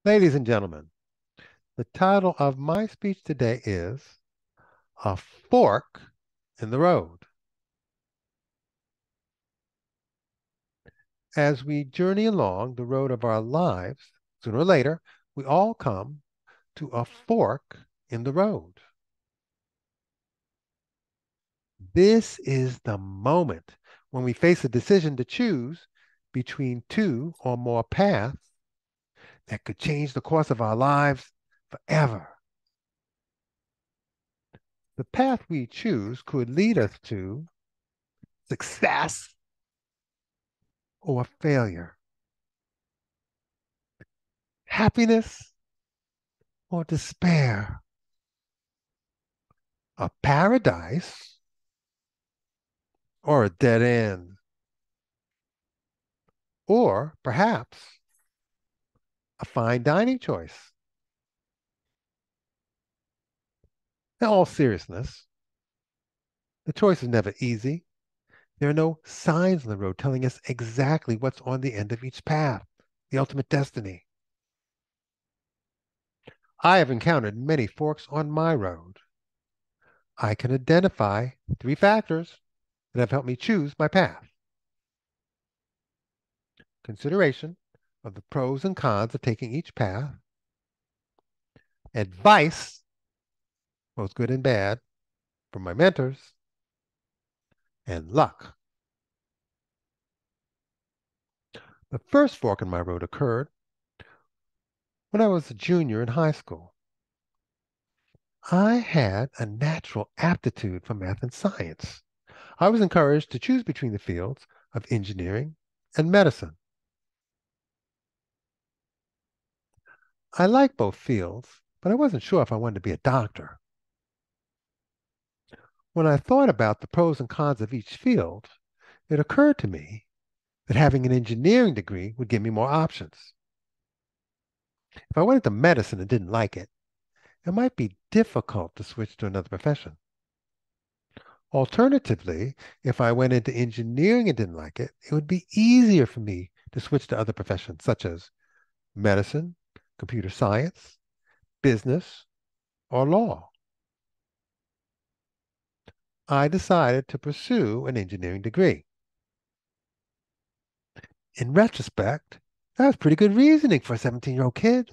Ladies and gentlemen, the title of my speech today is A Fork in the Road. As we journey along the road of our lives, sooner or later, we all come to a fork in the road. This is the moment when we face a decision to choose between two or more paths that could change the course of our lives forever. The path we choose could lead us to success or failure, happiness or despair, a paradise or a dead end, or perhaps a fine dining choice. In all seriousness, the choice is never easy. There are no signs on the road telling us exactly what's on the end of each path, the ultimate destiny. I have encountered many forks on my road. I can identify three factors that have helped me choose my path: consideration of the pros and cons of taking each path, advice, both good and bad, from my mentors, and luck. The first fork in my road occurred when I was a junior in high school. I had a natural aptitude for math and science. I was encouraged to choose between the fields of engineering and medicine. I liked both fields, but I wasn't sure if I wanted to be a doctor. When I thought about the pros and cons of each field, it occurred to me that having an engineering degree would give me more options. If I went into medicine and didn't like it, it might be difficult to switch to another profession. Alternatively, if I went into engineering and didn't like it, it would be easier for me to switch to other professions such as medicine, computer science, business, or law. I decided to pursue an engineering degree. In retrospect, that was pretty good reasoning for a 17-year-old kid.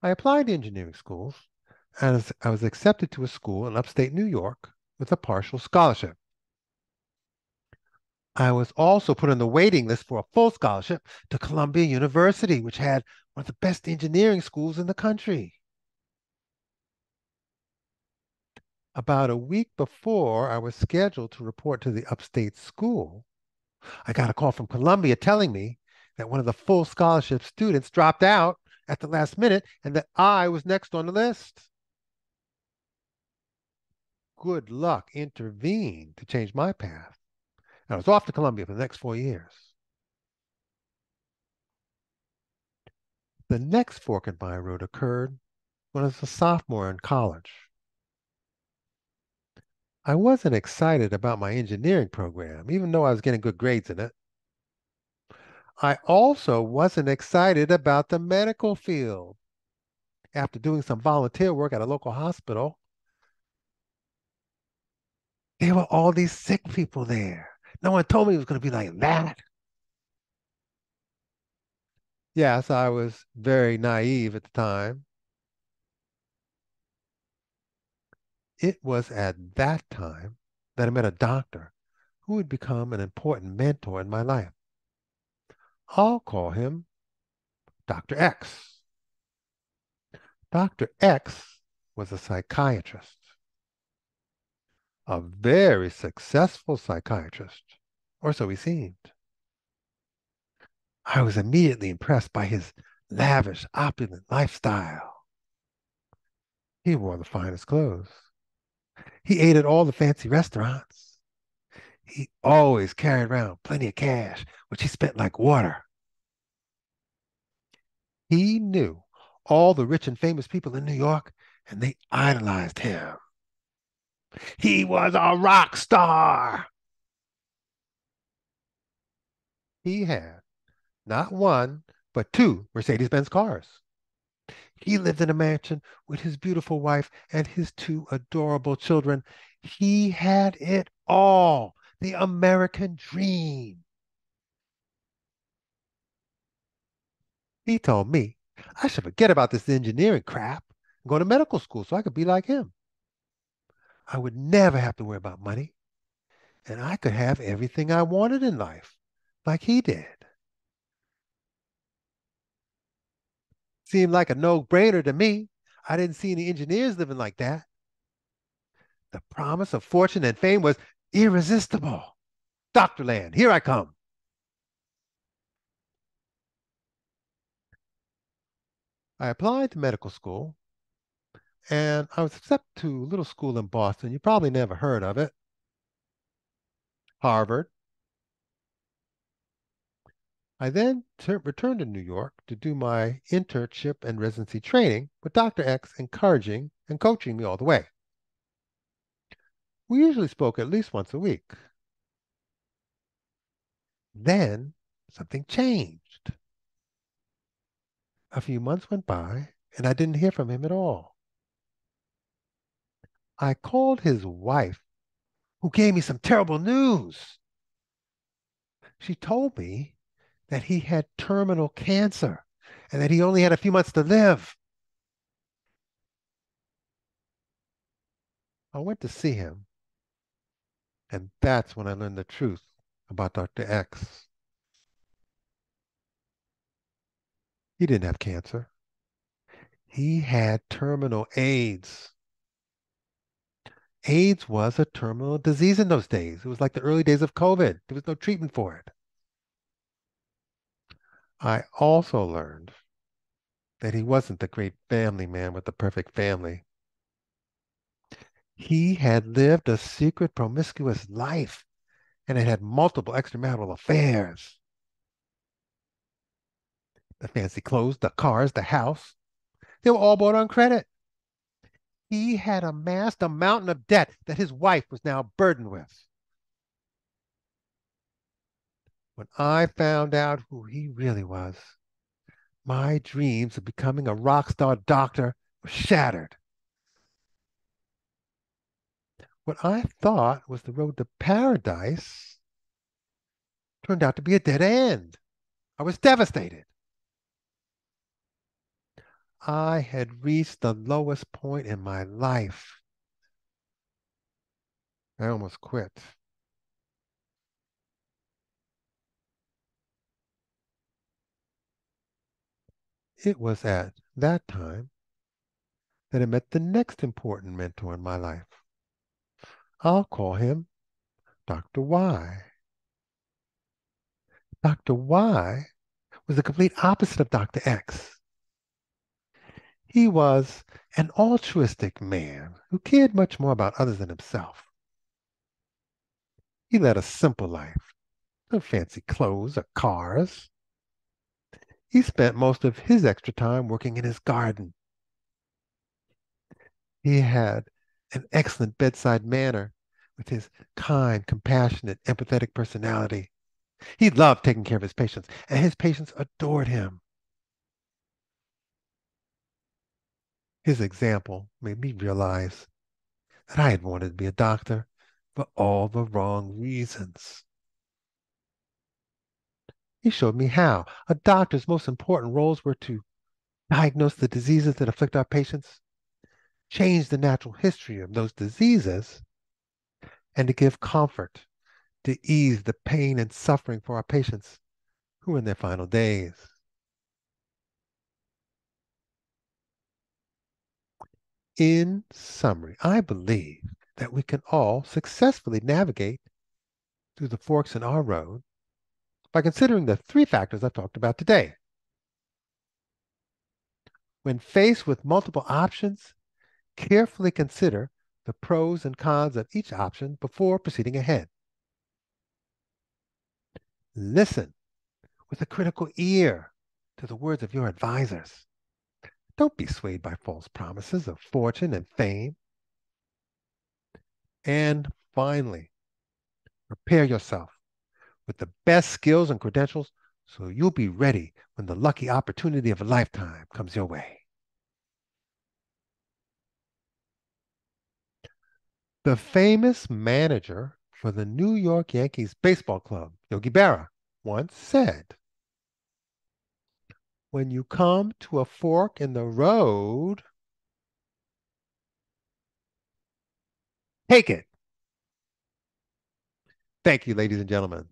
I applied to engineering schools, and I was accepted to a school in upstate New York with a partial scholarship. I was also put on the waiting list for a full scholarship to Columbia University, which had one of the best engineering schools in the country. About a week before I was scheduled to report to the upstate school, I got a call from Columbia telling me that one of the full scholarship students dropped out at the last minute and that I was next on the list. Good luck intervened to change my path. I was off to Columbia for the next 4 years. The next fork in my road occurred when I was a sophomore in college. I wasn't excited about my engineering program, even though I was getting good grades in it. I also wasn't excited about the medical field. After doing some volunteer work at a local hospital, there were all these sick people there. No one told me it was going to be like that. Yes, I was very naive at the time. It was at that time that I met a doctor who would become an important mentor in my life. I'll call him Dr. X. Dr. X was a psychiatrist, a very successful psychiatrist, or so he seemed. I was immediately impressed by his lavish, opulent lifestyle. He wore the finest clothes. He ate at all the fancy restaurants. He always carried around plenty of cash, which he spent like water. He knew all the rich and famous people in New York, and they idolized him. He was a rock star. He had not one, but two Mercedes-Benz cars. He lived in a mansion with his beautiful wife and his two adorable children. He had it all. The American dream. He told me I should forget about this engineering crap and go to medical school so I could be like him. I would never have to worry about money, and I could have everything I wanted in life, like he did. Seemed like a no-brainer to me. I didn't see any engineers living like that. The promise of fortune and fame was irresistible. Dr. Land, here I come. I applied to medical school, and I was accepted to a little school in Boston. You probably never heard of it, Harvard. I then returned to New York to do my internship and residency training with Dr. X encouraging and coaching me all the way. We usually spoke at least once a week. Then something changed. A few months went by, and I didn't hear from him at all. I called his wife, who gave me some terrible news. She told me that he had terminal cancer and that he only had a few months to live. I went to see him, and that's when I learned the truth about Dr. X. He didn't have cancer. He had terminal AIDS. AIDS was a terminal disease in those days. It was like the early days of COVID. There was no treatment for it. I also learned that he wasn't the great family man with the perfect family. He had lived a secret promiscuous life and had had multiple extramarital affairs. The fancy clothes, the cars, the house, they were all bought on credit. He had amassed a mountain of debt that his wife was now burdened with. When I found out who he really was, my dreams of becoming a rock star doctor were shattered. What I thought was the road to paradise turned out to be a dead end. I was devastated. I had reached the lowest point in my life. I almost quit. It was at that time that I met the next important mentor in my life. I'll call him Dr. Y. Dr. Y was the complete opposite of Dr. X. He was an altruistic man who cared much more about others than himself. He led a simple life, no fancy clothes or cars. He spent most of his extra time working in his garden. He had an excellent bedside manner with his kind, compassionate, empathetic personality. He loved taking care of his patients, and his patients adored him. His example made me realize that I had wanted to be a doctor for all the wrong reasons. He showed me how a doctor's most important roles were to diagnose the diseases that afflict our patients, change the natural history of those diseases, and to give comfort, to ease the pain and suffering for our patients who are in their final days. In summary, I believe that we can all successfully navigate through the forks in our road by considering the three factors I've talked about today. When faced with multiple options, carefully consider the pros and cons of each option before proceeding ahead. Listen with a critical ear to the words of your advisors. Don't be swayed by false promises of fortune and fame. And finally, prepare yourself with the best skills and credentials so you'll be ready when the lucky opportunity of a lifetime comes your way. The famous manager for the New York Yankees baseball club, Yogi Berra, once said, when you come to a fork in the road, take it. Thank you, ladies and gentlemen.